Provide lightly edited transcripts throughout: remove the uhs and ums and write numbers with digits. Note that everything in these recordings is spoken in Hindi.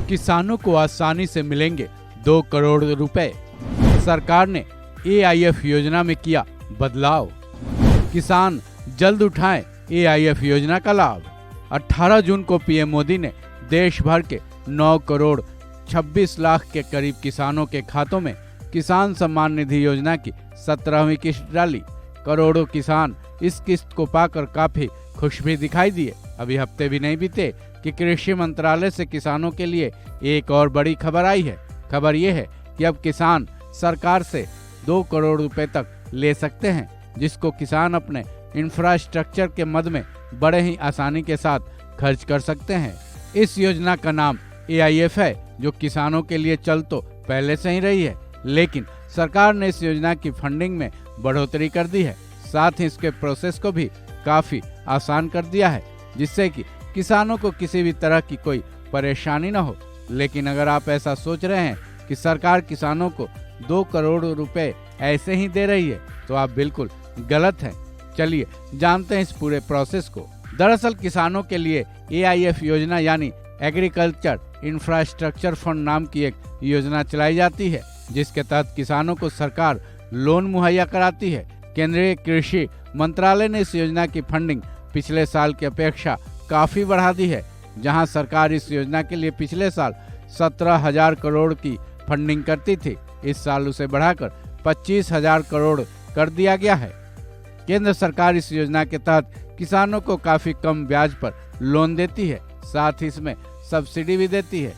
किसानों को आसानी से मिलेंगे 2 करोड़ रुपए। सरकार ने AIF योजना में किया बदलाव। किसान जल्द उठाएं AIF योजना का लाभ। 18 जून को PM मोदी ने देश भर के 9 करोड़ 26 लाख के करीब किसानों के खातों में किसान सम्मान निधि योजना की 17वीं किस्त डाली। करोड़ों किसान इस किस्त को पाकर काफी खुश भी दिखाई दिए। अभी हफ्ते भी नहीं बीते कि कृषि मंत्रालय से किसानों के लिए एक और बड़ी खबर आई है। खबर ये है कि अब किसान सरकार से 2 करोड़ रुपए तक ले सकते हैं, जिसको किसान अपने इंफ्रास्ट्रक्चर के मद में बड़े ही आसानी के साथ खर्च कर सकते हैं। इस योजना का नाम AIF है, जो किसानों के लिए चल तो पहले से ही रही है, लेकिन सरकार ने इस योजना की फंडिंग में बढ़ोतरी कर दी है। साथ ही इसके प्रोसेस को भी काफी आसान कर दिया है, जिससे कि किसानों को किसी भी तरह की कोई परेशानी न हो। लेकिन अगर आप ऐसा सोच रहे हैं कि सरकार किसानों को 2 करोड़ रुपए ऐसे ही दे रही है, तो आप बिल्कुल गलत हैं। चलिए जानते हैं इस पूरे प्रोसेस को। दरअसल किसानों के लिए AIF योजना यानी एग्रीकल्चर इंफ्रास्ट्रक्चर फंड नाम की एक योजना चलाई जाती है, जिसके तहत किसानों को सरकार लोन मुहैया कराती है। केंद्रीय कृषि मंत्रालय ने इस योजना की फंडिंग पिछले साल की अपेक्षा काफी बढ़ा दी है। जहां सरकार इस योजना के लिए पिछले साल 17,000 करोड़ की फंडिंग करती थी, इस साल उसे बढ़ाकर 25,000 करोड़ कर दिया गया है। केंद्र सरकार इस योजना के तहत किसानों को काफी कम ब्याज पर लोन देती है, साथ ही इसमें सब्सिडी भी देती है।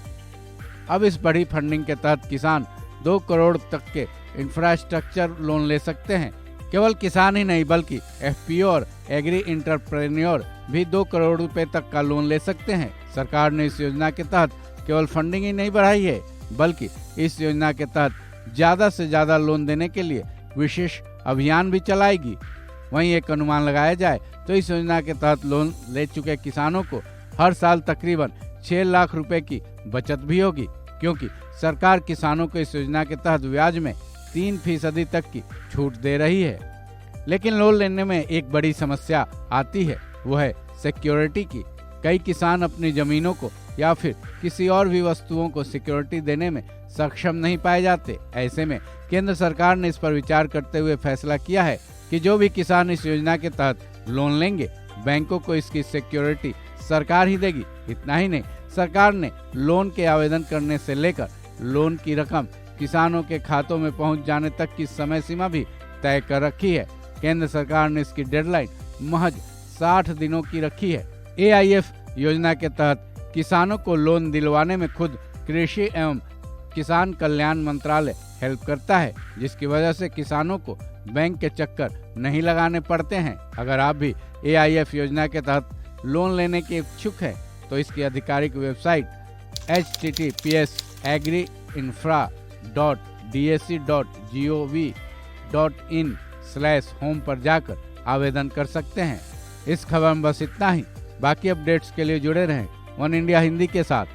अब इस बड़ी फंडिंग के तहत किसान 2 करोड़ तक के इंफ्रास्ट्रक्चर लोन ले सकते हैं। केवल किसान ही नहीं बल्कि FPO और एग्री इंटरप्रेन्योर भी 2 करोड़ रुपए तक का लोन ले सकते हैं। सरकार ने इस योजना के तहत केवल फंडिंग ही नहीं बढ़ाई है, बल्कि इस योजना के तहत ज्यादा से ज्यादा लोन देने के लिए विशेष अभियान भी चलाएगी। वहीं एक अनुमान लगाया जाए तो इस योजना के तहत लोन ले चुके किसानों को हर साल तकरीबन 6 लाख रुपए की बचत भी होगी, क्योंकि सरकार किसानों को इस योजना के तहत ब्याज में 3% तक की छूट दे रही है। लेकिन लोन लेने में एक बड़ी समस्या आती है, वो है सिक्योरिटी की। कई किसान अपनी जमीनों को या फिर किसी और भी वस्तुओं को सिक्योरिटी देने में सक्षम नहीं पाए जाते। ऐसे में केंद्र सरकार ने इस पर विचार करते हुए फैसला किया है कि जो भी किसान इस योजना के तहत लोन लेंगे, बैंकों को इसकी सिक्योरिटी सरकार ही देगी। इतना ही नहीं, सरकार ने लोन के आवेदन करने से लेकर लोन की रकम किसानों के खातों में पहुंच जाने तक की समय सीमा भी तय कर रखी है। केंद्र सरकार ने इसकी डेडलाइन महज 60 दिनों की रखी है। AIF योजना के तहत किसानों को लोन दिलवाने में खुद कृषि एवं किसान कल्याण मंत्रालय हेल्प करता है, जिसकी वजह से किसानों को बैंक के चक्कर नहीं लगाने पड़ते हैं। अगर आप भी AIF योजना के तहत लोन लेने के इच्छुक हैं, तो इसकी आधिकारिक वेबसाइट https://agri-infra.dac.gov.in/home पर जाकर आवेदन कर सकते हैं। इस खबर में बस इतना ही। बाकी अपडेट्स के लिए जुड़े रहें वन इंडिया हिंदी के साथ।